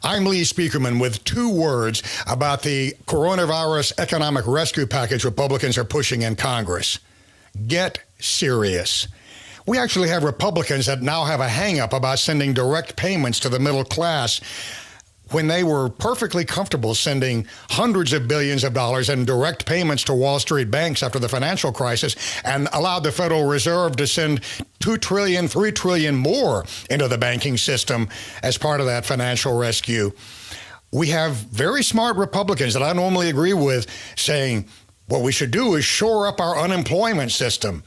I'm Lee Spieckerman with 2 words about the coronavirus economic rescue package Republicans are pushing in Congress. Get serious. We actually have Republicans that now have a hang-up about sending direct payments to the middle class when they were perfectly comfortable sending hundreds of billions of dollars in direct payments to Wall Street banks after the financial crisis and allowed the Federal Reserve to send $2 trillion, $3 trillion more into the banking system as part of that financial rescue. We have very smart Republicans that I normally agree with saying what we should do is shore up our unemployment system.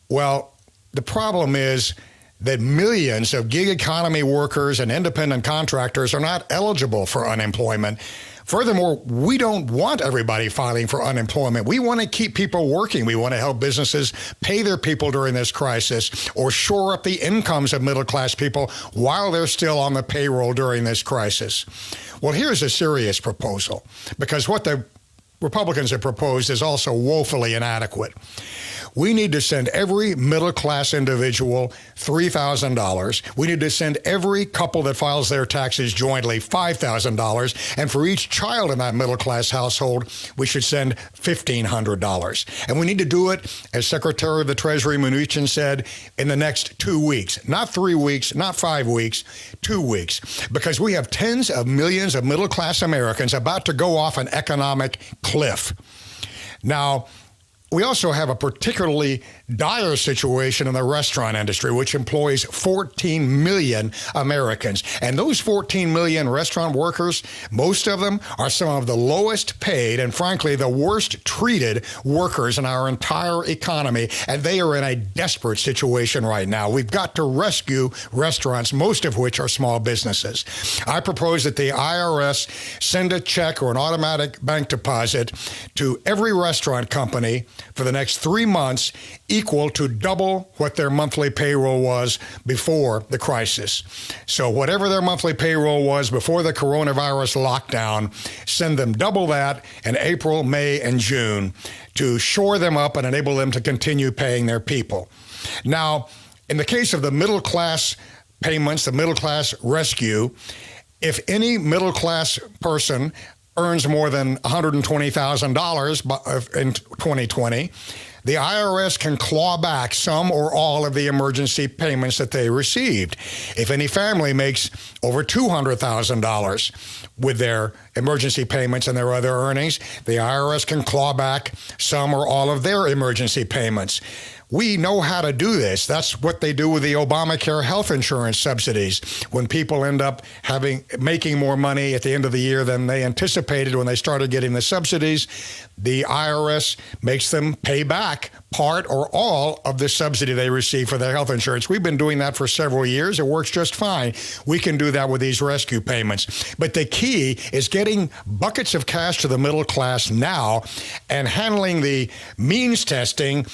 Well, the problem is that millions of gig economy workers and independent contractors are not eligible for unemployment. Furthermore, we don't want everybody filing for unemployment. We want to keep people working. We want to help businesses pay their people during this crisis or shore up the incomes of middle-class people while they're still on the payroll during this crisis. Well, here's a serious proposal, because what the Republicans have proposed is also woefully inadequate. We need to send every middle-class individual $3,000. We need to send every couple that files their taxes jointly $5,000. And for each child in that middle-class household, we should send $1,500. And we need to do it, as Secretary of the Treasury Mnuchin said, in the next 2 weeks. Not 3 weeks, not 5 weeks, 2 weeks. Because we have tens of millions of middle-class Americans about to go off an economic cliff. Now, we also have a particularly dire situation in the restaurant industry, which employs 14 million Americans. And those 14 million restaurant workers, most of them are some of the lowest paid and, frankly, the worst treated workers in our entire economy. And they are in a desperate situation right now. We've got to rescue restaurants, most of which are small businesses. I propose that the IRS send a check or an automatic bank deposit to every restaurant company for the next 3 months, equal to double what their monthly payroll was before the crisis. So whatever their monthly payroll was before the coronavirus lockdown, send them double that in April, May, and June to shore them up and enable them to continue paying their people. Now, in the case of the middle class payments, the middle class rescue, if any middle class person earns more than $120,000 in 2020, the IRS can claw back some or all of the emergency payments that they received. If any family makes over $200,000 with their emergency payments and their other earnings, the IRS can claw back some or all of their emergency payments. We know how to do this. That's what they do with the Obamacare health insurance subsidies. When people end up making more money at the end of the year than they anticipated when they started getting the subsidies, the IRS makes them pay back part or all of the subsidy they receive for their health insurance. We've been doing that for several years. It works just fine. We can do that with these rescue payments. But the key is getting buckets of cash to the middle class now and handling the means testing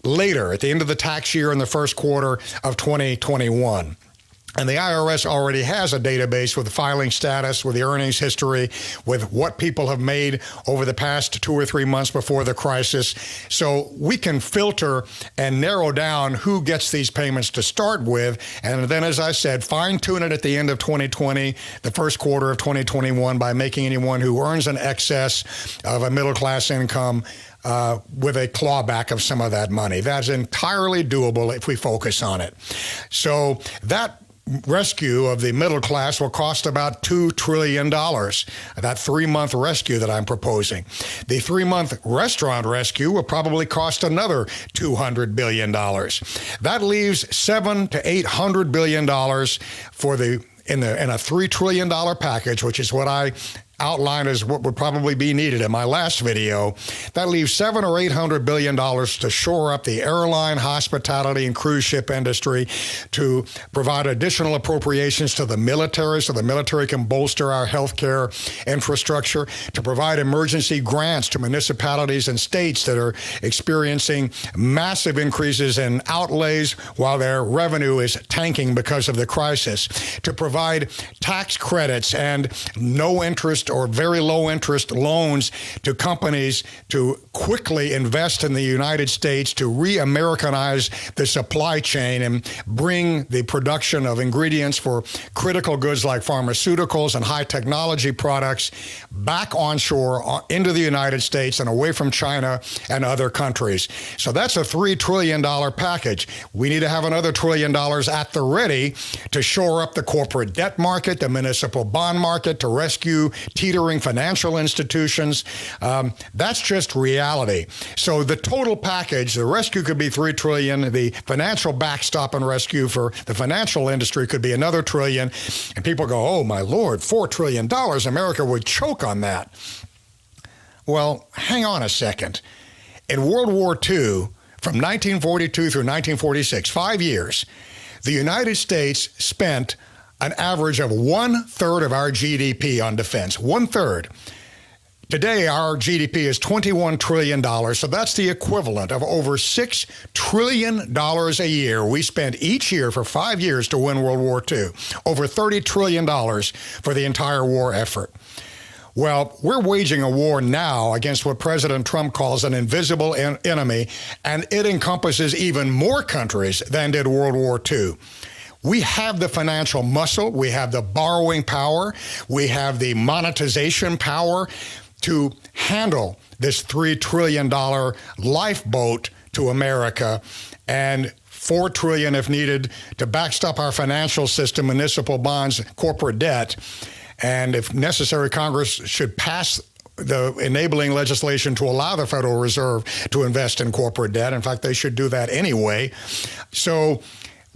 later, at the end of the tax year in the first quarter of 2021. And the IRS already has a database with the filing status, with the earnings history, with what people have made over the past 2 or 3 months before the crisis. So we can filter and narrow down who gets these payments to start with. And then, as I said, fine-tune it at the end of 2020, the first quarter of 2021, by making anyone who earns an excess of a middle-class income with a clawback of some of that money. That's entirely doable if we focus on it. So that rescue of the middle class will cost about $2 trillion, that 3-month rescue that I'm proposing. The 3-month restaurant rescue will probably cost another $200 billion. That leaves $700 to $800 billion in a $3 trillion package, which is what I outlined as what would probably be needed in my last video. That leaves $700 or $800 billion to shore up the airline, hospitality, and cruise ship industry, to provide additional appropriations to the military so the military can bolster our healthcare infrastructure, to provide emergency grants to municipalities and states that are experiencing massive increases in outlays while their revenue is tanking because of the crisis, to provide tax credits and no interest interest or very low interest loans to companies to quickly invest in the United States to re-Americanize the supply chain and bring the production of ingredients for critical goods like pharmaceuticals and high technology products back onshore into the United States and away from China and other countries. So that's a $3 trillion package. We need to have another $1 trillion at the ready to shore up the corporate debt market, the municipal bond market, to rescue teetering financial institutions. That's just reality. So the total package, the rescue could be $3 trillion. The financial backstop and rescue for the financial industry could be another $1 trillion. And people go, oh my Lord, $4 trillion. America would choke on that. Well, hang on a second. In World War II, from 1942 through 1946, 5 years, the United States spent an average of 1/3 of our GDP on defense. 1/3. Today, our GDP is $21 trillion, so that's the equivalent of over $6 trillion a year we spent each year for 5 years to win World War II. Over $30 trillion for the entire war effort. Well, we're waging a war now against what President Trump calls an invisible enemy, and it encompasses even more countries than did World War II. We have the financial muscle, we have the borrowing power, we have the monetization power to handle this $3 trillion lifeboat to America, and $4 trillion if needed to backstop our financial system, municipal bonds, corporate debt. And if necessary, Congress should pass the enabling legislation to allow the Federal Reserve to invest in corporate debt. In fact, they should do that anyway. So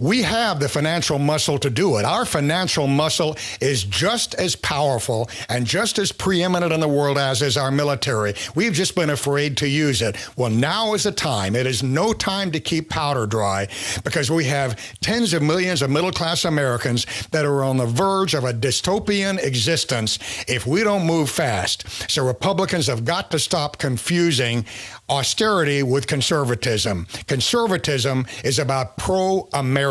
we have the financial muscle to do it. Our financial muscle is just as powerful and just as preeminent in the world as is our military. We've just been afraid to use it. Well, now is the time. It is no time to keep powder dry, because we have tens of millions of middle-class Americans that are on the verge of a dystopian existence if we don't move fast. So Republicans have got to stop confusing austerity with conservatism. Conservatism is about pro-Americanism.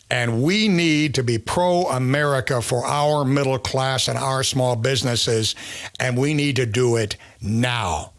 And we need to be pro-America for our middle class and our small businesses, and we need to do it now.